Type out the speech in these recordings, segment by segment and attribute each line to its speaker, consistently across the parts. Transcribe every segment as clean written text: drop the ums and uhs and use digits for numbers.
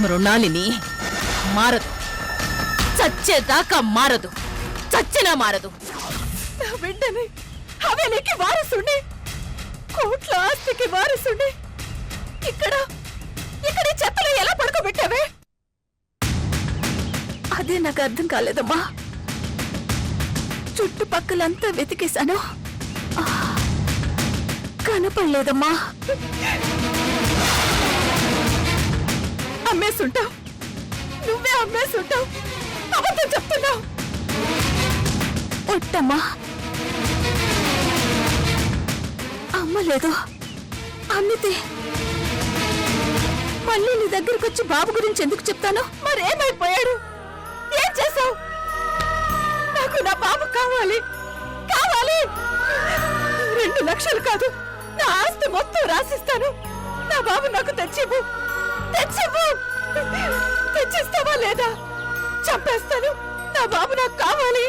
Speaker 1: మృణాలిని మారదు, చచ్చేదాకా మారదు, చచ్చినా మారదు.
Speaker 2: వెంటనే హవేలీకి వారసుండి, కోట్ల ఆస్తికి వారసుండి ఇక్కడ ఇక్కడ చెత్తలో ఎలా పడుకోబెట్టావే? అదే నాకు అర్థం కాలేదమ్మా. చుట్టుపక్కలంతా వెతికేశాను, కనపడలేదమ్మా. అమ్మేసుంటావు, నువ్వే అమ్మేసుంటావు. అబద్ధం చెప్తున్నావు. ఒట్టమ్మా, అమ్మలేదు. అమ్మితే మళ్ళీ నీ దగ్గరకు వచ్చి బాబు గురించి ఎందుకు చెప్తాను? మరేమైపోయాడు? ఏం చేశావు? నాకు నా బాబు కావాలి, కావాలి. 2 లక్షలు కాదు, నా ఆస్తి మొత్తం రాసిస్తాను. నా బాబు నాకు తెచ్చివ్వు, తెచ్చివ్వు. తెచ్చిస్తావా లేదా? చంపేస్తాను. నా బాబు నాకు కావాలి,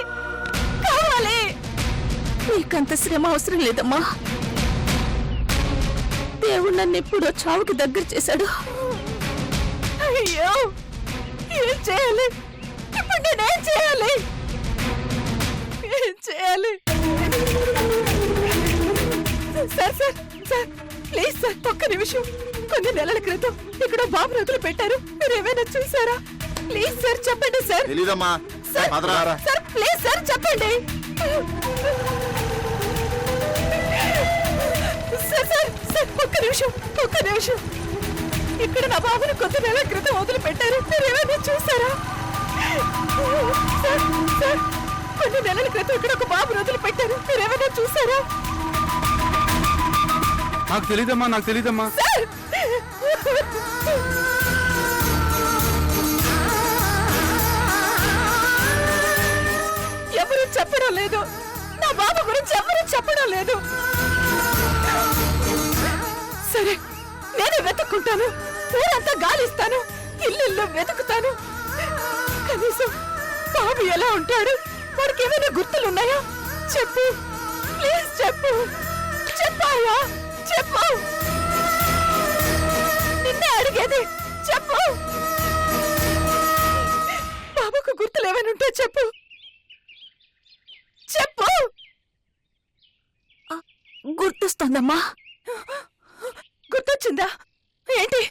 Speaker 2: కావాలి. నీకంత శ్రమ అవసరం లేదమ్మా. దేవుడు నన్ను ఎప్పుడో చావుకి దగ్గర చేశాడు. అయ్యో, ఏం చేయాలి ఇప్పుడు? నేనేం చేయాలి? ఏం చేయాలి? Sir sir sir, please sir, ఒక్క నిమిషం. కొన్ని నెలల క్రితం ఇక్కడ బాబు నదులు పెట్టారు, మీరు ఏమైనా చూసారా? ప్లీజ్ సార్ చెప్పండి సార్.
Speaker 3: తెలీదమ్మా.
Speaker 2: సార్ ప్లీజ్ సార్ చెప్పండి. సార్ సార్ సార్, ఒక్క నిమిషం, ఒక్క నిమిషం. ఇక్కడ నా బాబుని కొద్ది నెలల క్రితం వదిలి పెట్టారు, మీరు ఏమైనా చూసారా? సార్ సార్, కొన్ని నెలల క్రితం ఇక్కడ ఒక బాబుని వదిలి పెట్టారు, మీరు ఏమైనా చూసారా?
Speaker 3: నాకు తెలీదమ్మా, నాకు తెలీదమ్మా.
Speaker 2: సార్, ఎవరు చెప్పడం లేదు. నా బాబు గురించి ఎవరు చెప్పడం లేదు. సరే, నేనే వెతుక్కుంటాను. ఊరంతా గాలిస్తాను, ఇల్లు వెతుకుతాను. కనీసం బాబు ఎలా ఉంటాడు, వాడికి ఏమైనా గుర్తులున్నాయా? చెప్పు, ప్లీజ్ చెప్పు. చెప్పాయా? చెప్పు. నిన్నే అడిగేది, చెప్పు. బాబుకు గుర్తులు ఏమైనా ఉంటే చెప్పు, చెప్పు. గుర్తొస్తుందమ్మా. గుర్తొచ్చిందా? ఏంటి?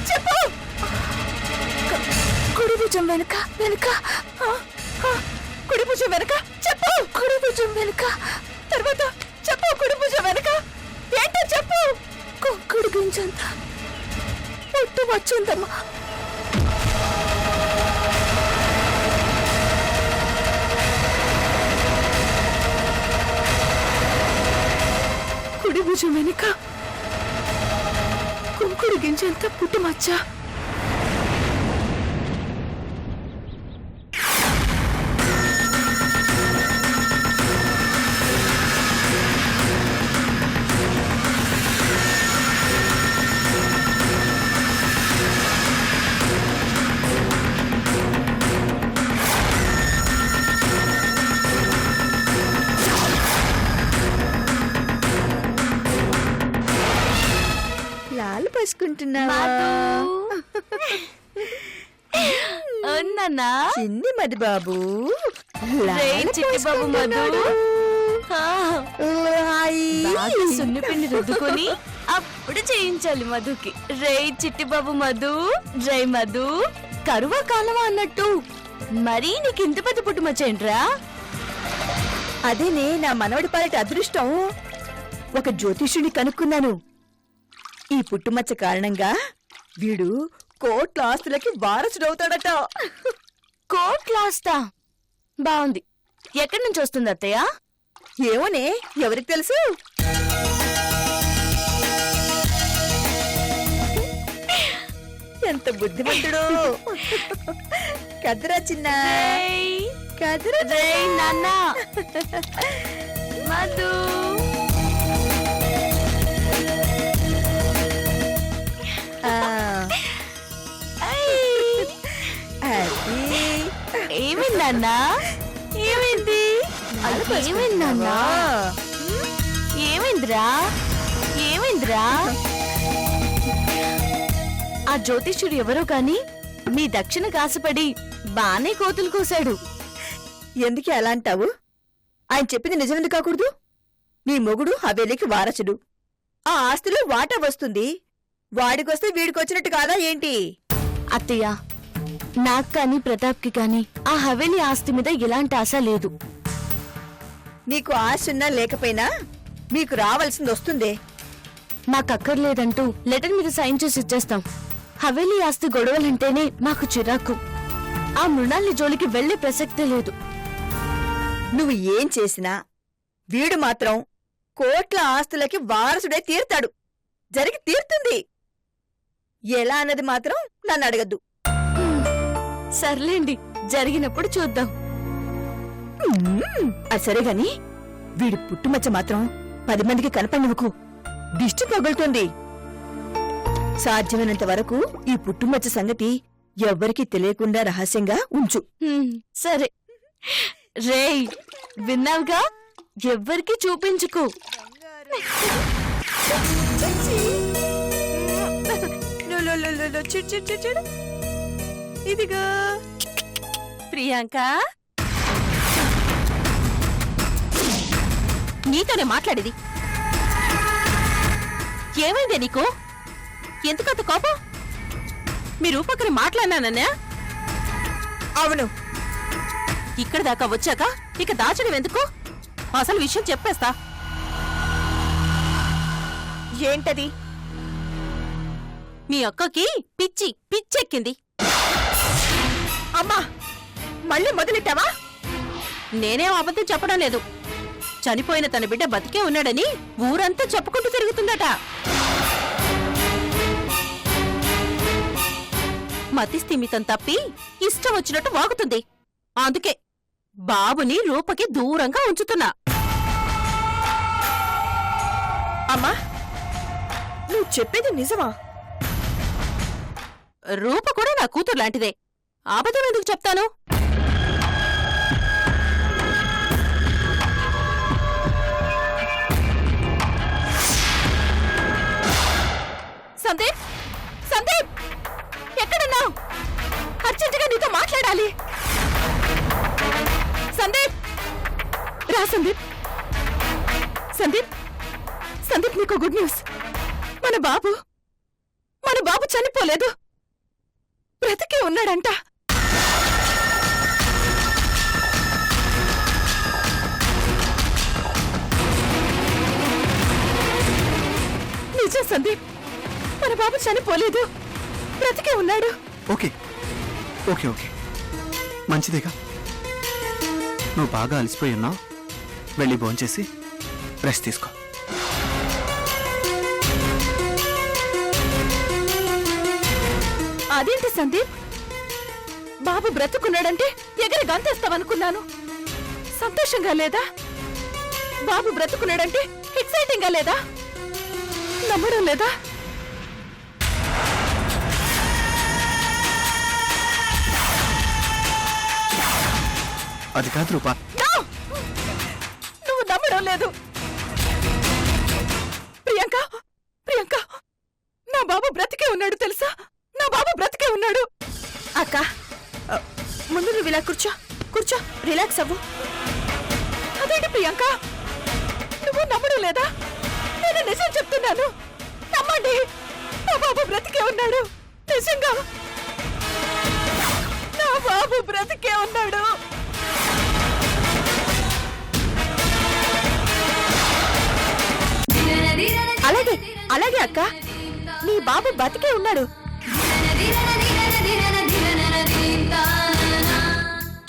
Speaker 2: చెప్పు. కుడి భుజం వెనుక, వెనుక, కుడి భుజం వెనుక. చెప్పు. కుడి భుజం వెనుక. తర్వాత చెప్పు. కుడి భుజం వెనుక ఏంటో చెప్పు. కుడి గుంజంత పుట్టు వచ్చిందమ్మా. కుడి భుజం వెనుక కుంకుడు గింజంత పుట్టుమచ్చ. లాలు పసుకుంటున్నావా? చిన్ని మధు బాబు,
Speaker 1: చిట్టి బాబు మధు సున్ని పిండి రుద్దుకొని అప్పుడు చేయించాలి మధుకి. రే చిట్టి బాబు మధు, డ్రై మధు. కరువా కాలమా అన్నట్టు మరీ నీకు ఇంత పెద్ద పుట్టుమచ్చేంట్రా?
Speaker 2: అదేనే నా మనవడి పాలటి అదృష్టం. ఒక జ్యోతిష్యుని కనుక్కున్నాను. ఈ పుట్టుమచ్చ కారణంగా వీడు కోట్ల ఆస్తులకి వారసుడవుతాడట.
Speaker 1: కోట్ల ఆస్తా? బాగుంది. ఎక్కడి నుంచి వస్తుంది అత్తయ్య?
Speaker 2: ఏమోనే, ఎవరికి తెలుసు? ఎంత బుద్ధిమంతుడు కదరా చిన్న, కదరా
Speaker 1: నాన్న. మధు ఏమైందన్నా? ఏమైంది? ఏమైందన్నా? ఏమైందిరా? ఏమైందిరా? ఆ జ్యోతిష్యుడు ఎవరో కాని మీ దక్షిణ కాసపడి బానే కోతులు కోసాడు.
Speaker 2: ఎందుకే అలా అంటావు? ఆయన చెప్పింది నిజమెందుకు కాకూడదు? నీ మొగుడు హవేలీకి వారసుడు. ఆ ఆస్తిలో వాటా వస్తుంది. వాడికొస్తే వీడికొచ్చినట్టు కాదా ఏంటి?
Speaker 1: అత్తయ్య, నాకు కాని ప్రతాప్కి కాని ఆ హవేలీ ఆస్తి మీద ఎలాంటి ఆశ లేదు.
Speaker 2: నీకు ఆశ ఉన్నా లేకపోయినా మీకు రావాల్సింది వస్తుందే.
Speaker 1: మాకక్కర్లేదంటూ లెటర్ మీద సైన్ చేసి ఇచ్చేస్తాం. హవేలీ ఆస్తి గొడవలంటేనే మాకు చిరాకు. ఆ మృణాలి జోలికి వెళ్లే ప్రసక్తే లేదు.
Speaker 2: నువ్వు ఏం చేసినా వీడు మాత్రం కోట్ల ఆస్తులకి వారసుడే తీర్తాడు. జరిగి తీరుతుంది. ఎలా అన్నది మాత్రం నన్ను అడగద్దు.
Speaker 1: సర్లేండి, జరిగినప్పుడు చూద్దాం.
Speaker 2: అది సరేగాని వీడి పుట్టుమచ్చ మాత్రం 10 మందికి కనపడినవకు. దిష్టి తగులుతుంది. సాధ్యమైనంత వరకు ఈ పుట్టుమచ్చ సంగతి ఎవ్వరికీ తెలియకుండా రహస్యంగా ఉంచు.
Speaker 1: సరే. రేయ్, విన్నావుగా? ఎవ్వరికి చూపించుకో.
Speaker 2: ఇదిగా
Speaker 4: ప్రియాంక, నీతోనే మాట్లాడేది. ఏమైందే నీకు? ఎందుకంత కోపం? మీ రూపకని మాట్లాడినానన్నా?
Speaker 2: అవును.
Speaker 4: ఇక్కడ దాకా వచ్చాక ఇక దాచడం ఎందుకు? అసలు విషయం చెప్పేస్తా.
Speaker 2: ఏంటది?
Speaker 4: మీ అక్కకి పిచ్చెక్కింది.
Speaker 2: అమ్మా, మళ్ళీ మొదలెట్టావా?
Speaker 4: నేనేం అబద్ధం చెప్పడం లేదు. చనిపోయిన తన బిడ్డ బతికే ఉన్నాడని ఊరంతా చెప్పుకుంటూ తిరుగుతుందట. మతిస్థిమితం తప్పి ఇష్టం వచ్చినట్టు వాగుతుంది. అందుకే బాబుని రూపకి దూరంగా ఉంచుతున్నా.
Speaker 2: అమ్మా, నువ్వు చెప్పేది నిజమా?
Speaker 4: రూప కూడా నా కూతురు లాంటిదే. అబద్ధం ఎందుకు చెప్తాను? సందీప్, సందీప్, ఎక్కడున్నావు? అర్జెంటుగా నీతో మాట్లాడాలి. సందీప్, రా సందీప్. సందీప్, సందీప్, నీకు గుడ్ న్యూస్. మన బాబు చనిపోలేదు, బ్రతికే ఉన్నాడంట. నిజం సందీప్, మన బాబు చనిపోలేదు, బ్రతికే ఉన్నాడు.
Speaker 3: ఓకే ఓకే ఓకే, మంచిదేగా. నువ్వు బాగా అలసిపోయి ఉన్నావు. వెళ్ళి భోంచేసి రెస్ట్ తీసుకో.
Speaker 4: అదేంటి సందీప్, బాబు బ్రతుకున్నాడంటే ఎగరి గంతేస్తావనుకున్నాను. సంతోషంగా లేదా? బాబు బ్రతుకున్నాడంటే ఎక్సైటింగ్ గా లేదా? నమ్మడం లేదా?
Speaker 3: అది కాదు రూపా.
Speaker 4: నువ్వు నమ్మడం లేదు. ప్రియాంక, ప్రియాంక, నా బాబు బ్రతికే ఉన్నాడు తెలుసా? నా బాబు బ్రతికే ఉన్నాడు.
Speaker 2: అక్క, ముందు నువ్వు ఇలా కూర్చో. కూర్చో, రిలాక్స్ అవ్వు.
Speaker 4: అదేంటి ప్రియాంక, నువ్వు నమ్మడం లేదా? నేను నిజం చెప్తున్నాను, నమ్మండి. నా బాబు బ్రతికే ఉన్నాడు, నిజంగా. నా బాబు బ్రతికే ఉన్నాడు.
Speaker 2: అలాగే అలాగే అక్క, నీ బాబు బతికే ఉన్నాడు.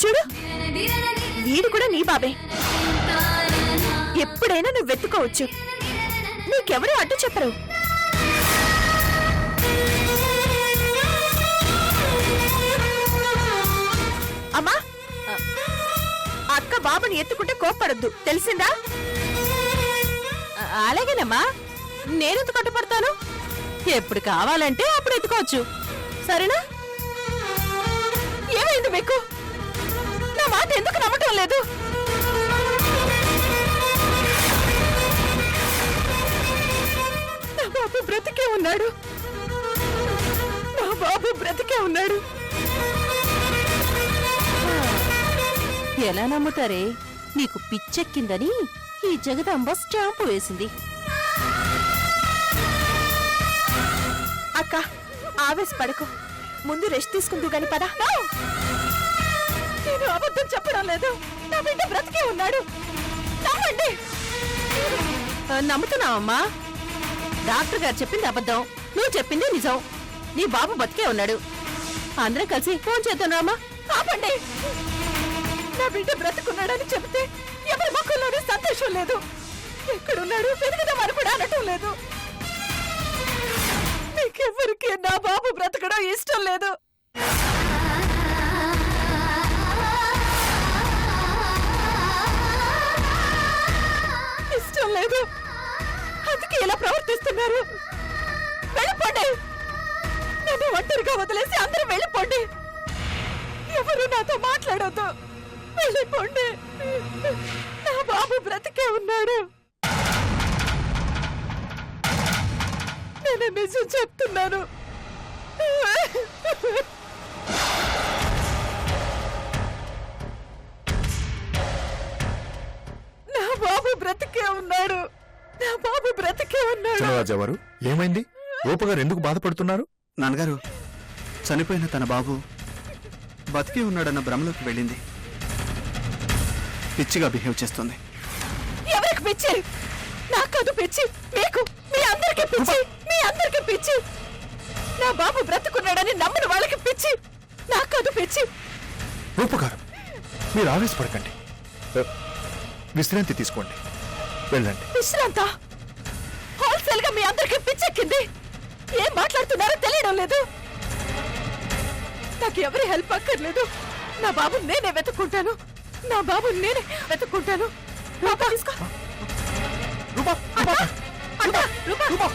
Speaker 2: చూడు, వీడు కూడా నీ బాబే. ఎప్పుడైనా నువ్వు వెతుకోవచ్చు. నీకెవరూ అడ్డు చెప్పరు. అమ్మా, అక్క బాబుని ఎత్తుకుంటే కోప్పడద్దు, తెలిసిందా?
Speaker 4: అలాగేనమ్మా, నేనెందుకు కట్టుపడతాను? ఎప్పుడు కావాలంటే అప్పుడు ఎత్తుకోవచ్చు, సరేనా? ఏమైంది మీకు? నా మాట ఎందుకు నమ్మటం లేదు? నా బాబు బ్రతికే ఉన్నాడు,
Speaker 2: బాబు బ్రతికే ఉన్నాడు.
Speaker 4: ఎలా నమ్ముతారే? నీకు పిచ్చెక్కిందని ఈ జగదాంబ స్టాంపు వేసింది.
Speaker 2: అక్క ఆవేశపడకు, ముందు రెస్ట్ తీసుకుంటూ గాని పద. నేను అబద్ధం చెప్పడం లేదు, నా బిడ్డ బ్రతికే ఉన్నాడు. నమ్మండి.
Speaker 4: నమ్ముతున్నావమ్మా? డాక్టర్ గారు చెప్పింది అబద్ధం, నువ్వు చెప్పింది నిజం. నీ బాబు బతికే ఉన్నాడు. అందరం కలిసి ఫోన్ చేద్దామా?
Speaker 2: ఆపండి. నా బిడ్డ బ్రతుకున్నాడని చెబితే ఎవరి మొక్కల్లోనే సంతోషం లేదు. ఎక్కడున్నాడు వెతుకుదామని కూడా అనటం లేదు. మీకెవ్వరికి నా బాబు బ్రతకడం ఇష్టం లేదు. ఇష్టం లేదు, అందుకే ఇలా ప్రవర్తిస్తున్నారు. వెళ్ళిపోండి. నన్ను ఒంటరిగా వదిలేసి అందరూ వెళ్ళిపోండి. ఎవరు నాతో మాట్లాడొద్దు. వెళ్ళిపోండి. నా బాబు బ్రతికే ఉన్నాడు. నేను నిజం చెప్తున్నాను. నా బాబు బ్రతికే ఉన్నాడు. నా బాబు బ్రతికే ఉన్నాడు.
Speaker 5: చిన్నరాజావారు ఏమైంది? రూపగారు ఎందుకు బాధపడుతున్నారు?
Speaker 3: నాన్నగారు, చనిపోయిన తన బాబు బతికే ఉన్నాడన్న భ్రమలోకి వెళ్ళింది. పిచ్చిగా బిహేవ్ చేస్తుంది.
Speaker 2: ఎవరికి పిచ్చి? నాకదు పిచ్చి. మీకు, మీ అందరికి పిచ్చి. మీ అందరికి పిచ్చి. నా బాబు బ్రతుకున్నాడని నమ్మని వాళ్ళకి పిచ్చి. నాకదు పిచ్చి.
Speaker 5: రూపగారు మీరు ఆవేశపడకండి, విశ్రాంతి తీసుకోండి, వెళ్ళండి.
Speaker 2: విశ్రాంత? హోల్సేల్ గా మీ అందరికి పిచ్చెక్కింది. ఏం మాట్లాడుతున్నారో తెలియడం లేదు. నాకు ఎవరి హెల్ప్ అక్కర్లేదు. నా బాబు నేనే వెతుక్కుంటాను. నా బాబు నేనే వెతుక్కుంటాను. రూపా తీసుకో.
Speaker 5: రూపా, రూపా,
Speaker 2: అక్క, రూపా,
Speaker 5: రూపా,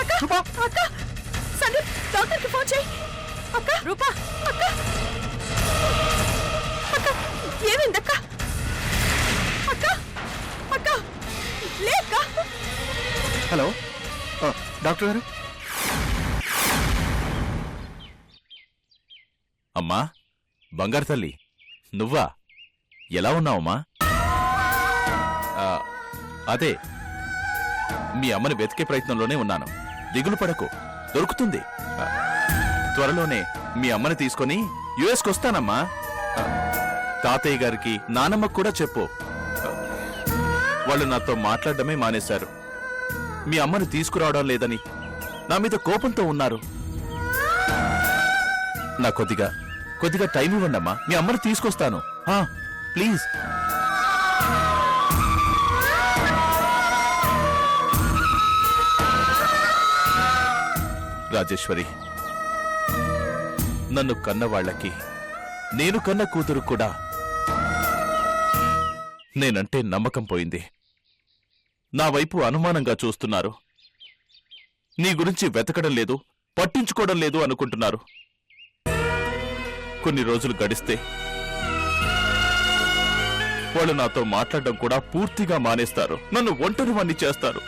Speaker 2: అక్క,
Speaker 5: రూపా.
Speaker 2: అక్క, సందీప్ డాక్టర్కి ఫోన్ చేయి. అక్క, రూపా, అక్క, అక్క, ఏమైందక్క? అక్క, అక్క, లే అక్క.
Speaker 3: హలో, డాక్టర్ గారు.
Speaker 6: అమ్మా, బంగారు తల్లి, నువ్వా? ఎలా ఉన్నావమ్మా? అదే, మీ అమ్మని వెతికే ప్రయత్నంలోనే ఉన్నాను. దిగులు పడకు, దొరుకుతుంది. త్వరలోనే మీ అమ్మని తీసుకొని యుఎస్కి వస్తానమ్మా. తాతయ్య గారికి, నానమ్మకు కూడా చెప్పు. వాళ్ళు నాతో మాట్లాడడమే మానేశారు. మీ అమ్మని తీసుకురావడం లేదని నా మీద కోపంతో ఉన్నారు. నా కొద్దిగా టైం ఇవ్వండి అమ్మా, మీ అమ్మని తీసుకొస్తాను. ప్లీజ్. రాజేశ్వరి, నన్ను కన్నవాళ్లకి, నేను కన్న కూతురు కూడా నేనంటే నమ్మకం పోయింది. నా వైపు అనుమానంగా చూస్తున్నారు. నీ గురించి వెతకడం లేదు, పట్టించుకోవడం లేదు అనుకుంటున్నారు. కొన్ని రోజులు గడిస్తే వాళ్ళు నాతో మాట్లాడడం కూడా పూర్తిగా మానేస్తారు. నన్ను ఒంటరివాణ్ణి చేస్తారు.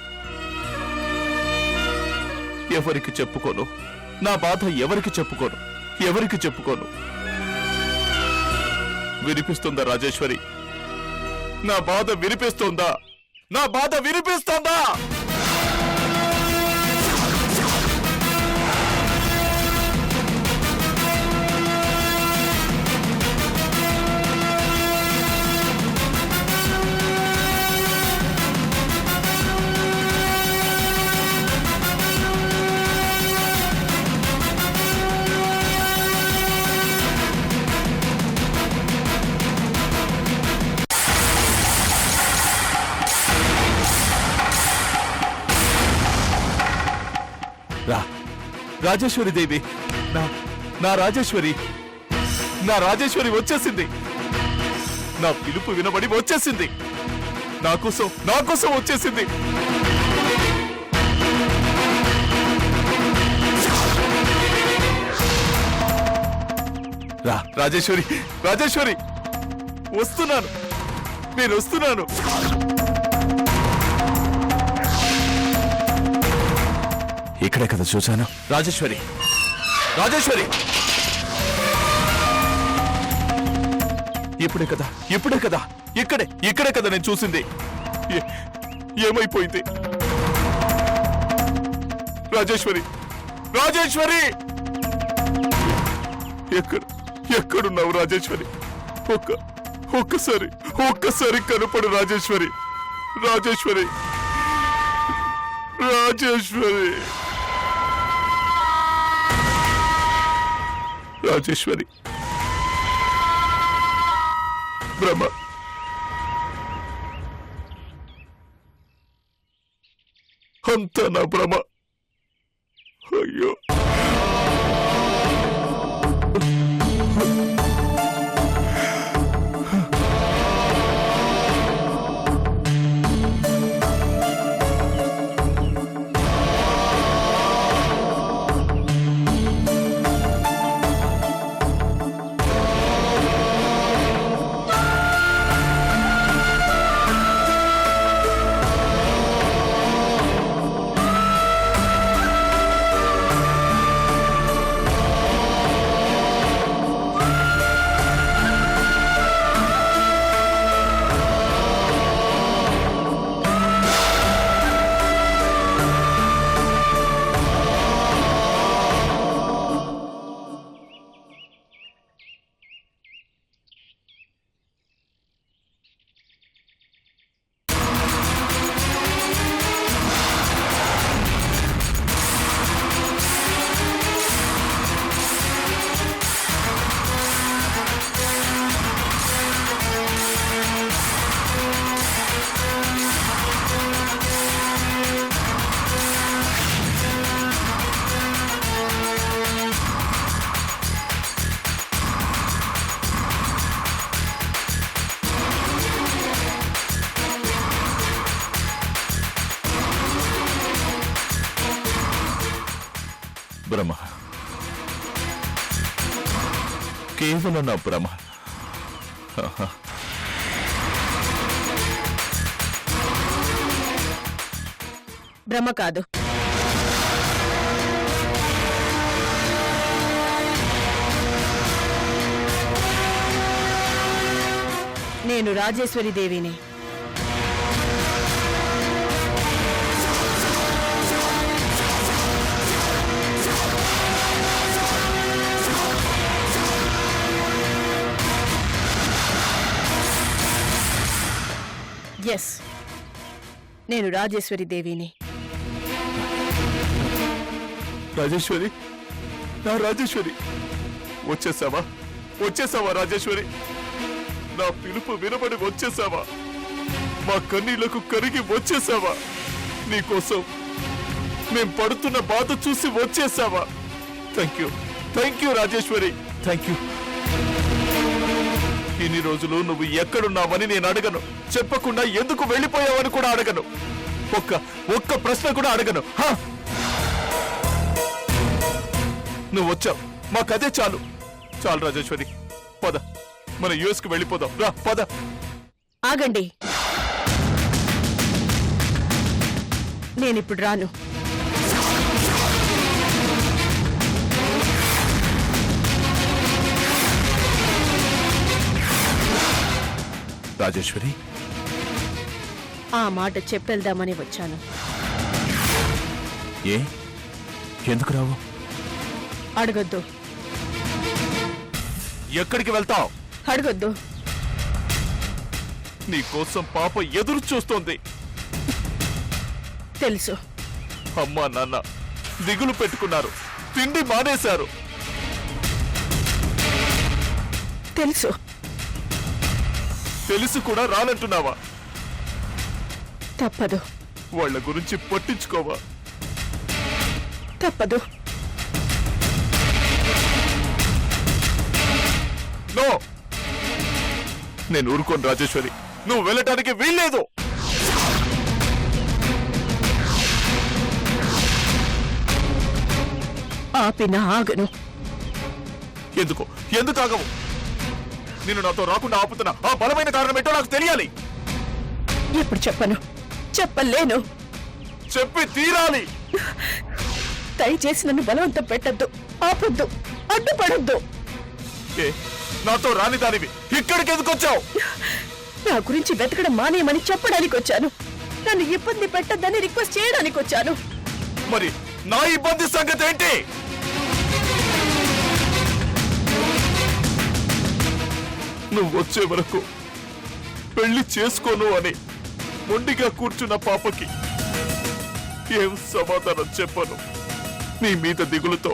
Speaker 6: ఎవరికి చెప్పుకోను, నా బాధ ఎవరికి చెప్పుకోను. వినిపిస్తుందా రాజేశ్వరి? నా బాధ వినిపిస్తుందా? రాజేశ్వరి దేవి, నా రాజేశ్వరి వచ్చేసింది. నా పిలుపు వినబడి వచ్చేసింది. నా కోసం వచ్చేసింది. రాజేశ్వరి, వస్తున్నాను, నేను వస్తున్నాను. ఇక్కడే కదా చూశాను. రాజేశ్వరి, రాజేశ్వరి ఇప్పుడే కదా ఇక్కడే కదా నేను చూసింది. ఏమైపోయింది? రాజేశ్వరి ఎక్కడున్నావు రాజేశ్వరి? ఒక్కసారి కనపడు రాజేశ్వరి. రాజేశ్వరి బ్రహ్మ, అంతా నా భ్రమ. అయ్యో, భ్రమ, కేవలం నా భ్రమ.
Speaker 4: భ్రమ కాదు, నేను రాజేశ్వరి దేవిని. ఎస్, నేను రాజేశ్వరి దేవిని.
Speaker 6: రాజేశ్వరి, నా రాజేశ్వరి, వచ్చేసావా రాజేశ్వరి? నా పిలుపు వినబడి వచ్చేసావా? మా కన్నీళ్లకు కరిగి వచ్చేసావా? నీకోసం మేం పడుతున్న బాధ చూసి వచ్చేసావా? Thank you Rajeshwari, thank you. ఇన్ని రోజులు నువ్వు ఎక్కడున్నావని నేను అడగను, చెప్పకుండా ఎందుకు వెళ్ళిపోయావని కూడా అడగను, ఒక్క ప్రశ్న కూడా అడగను. నువ్వు వచ్చావు, మాకదే చాలు రాజేశ్వరి. పద, మన యుఎస్ కి వెళ్ళిపోదాం. రా, పద.
Speaker 4: ఆగండి, నేనిప్పుడు రాను.
Speaker 6: రాజేశ్వరి,
Speaker 4: ఆ మాట చెప్పెళ్దామని వచ్చాను.
Speaker 6: ఎందుకు రావు?
Speaker 4: అడగొద్దు.
Speaker 6: ఎక్కడికి వెళ్తావు?
Speaker 4: అడగొద్దు.
Speaker 6: నీ కోసం పాప ఎదురు చూస్తోంది.
Speaker 4: తెలుసు.
Speaker 6: అమ్మా నాన్న దిగులు పెట్టుకున్నారు, తిండి మానేశారు.
Speaker 4: తెలుసు.
Speaker 6: తెలిసి కూడా రానంటున్నావా?
Speaker 4: తప్పదు.
Speaker 6: వాళ్ళ గురించి పట్టించుకోవా?
Speaker 4: తప్పదు.
Speaker 6: నో, నేను ఊరుకోను రాజేశ్వరి. నువ్వు వెళ్ళటానికి వీల్లేదు.
Speaker 4: ఆపినా ఆగను.
Speaker 6: ఎందుకు ఆగవు? నిన్ను నాతో రాకుండా ఆపుతున్నా ఆ బలమైన కారణం ఏంటో నాకు తెలియాలి.
Speaker 4: ఇప్పుడు చెప్పను, చెప్పలేను.
Speaker 6: చెప్పి తీరాలి.
Speaker 4: దయచేసి నన్ను బలవంతం పెట్టద్దు.
Speaker 2: ఆపొద్దు, అడ్డుపడొద్దు.
Speaker 6: ఏ నాతో రాని దానివి ఇక్కడికి ఎందుకు వచ్చావు?
Speaker 2: నా గురించి వెతకడం మానేయమని చెప్పడానికి వచ్చాను. నన్ను ఇబ్బంది పెట్టద్దని రిక్వెస్ట్ చేయడానికి వచ్చాను.
Speaker 6: మరి నా ఇబ్బంది సంగతి ఏంటి? నువ్వు వచ్చే వరకు పెళ్లి చేసుకోను అని మొండిగా కూర్చున్న పాపకి ఏం సమాధానం చెప్పను? నీ మీద దిగులుతో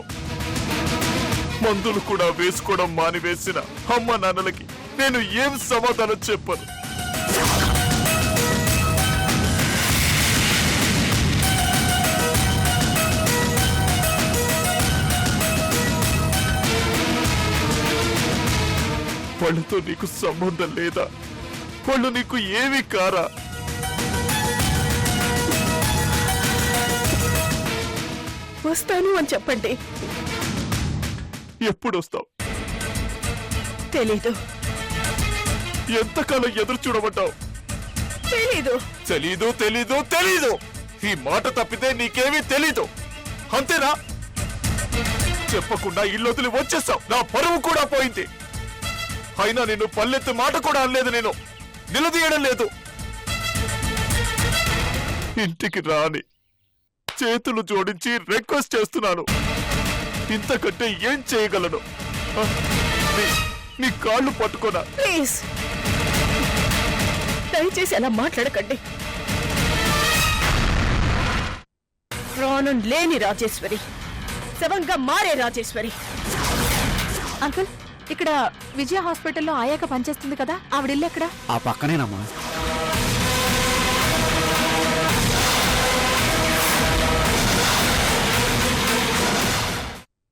Speaker 6: మందులు కూడా వేసుకోవడం మానివేసిన అమ్మ నాన్నలకి నేను ఏం సమాధానం చెప్పను? వాళ్ళతో నీకు సంబంధం లేదా? వాళ్ళు నీకు ఏమీ కారా?
Speaker 2: వస్తాను అని చెప్పండి.
Speaker 6: ఎప్పుడు వస్తావు?
Speaker 2: తెలీదు,
Speaker 6: ఎంతకాలం ఎదురు చూడమంటావు?
Speaker 2: తెలీదు.
Speaker 6: తెలీదు తెలీదు తెలీదు ఈ మాట తప్పితే నీకేమీ తెలీదు, అంతేనా? చెప్పకుండా ఇల్లు వదిలి వచ్చేసావు, నా పరువు కూడా పోయింది. అయినా నిన్ను పల్లెత్తి మాట కూడా అనలేదు, నేను నిలదీయడం లేదు. ఇంటికి రాని చేతులు జోడించి రిక్వెస్ట్ చేస్తున్నాను. ఇంతకంటే ఏం చేయగలను? నీ కాళ్ళు పట్టుకోనా?
Speaker 2: ప్లీజ్, దయచేసి అలా మాట్లాడకండి. ప్రాణం లేని రాజేశ్వరి, శవంగా మారే రాజేశ్వరి.
Speaker 4: అంకుల్, ఇక్కడ విజయ హాస్పిటల్లో ఆయాక పనిచేస్తుంది కదా, ఆవిడిల్లు ఎక్కడ?
Speaker 3: ఆ పక్కనేనమ్మా.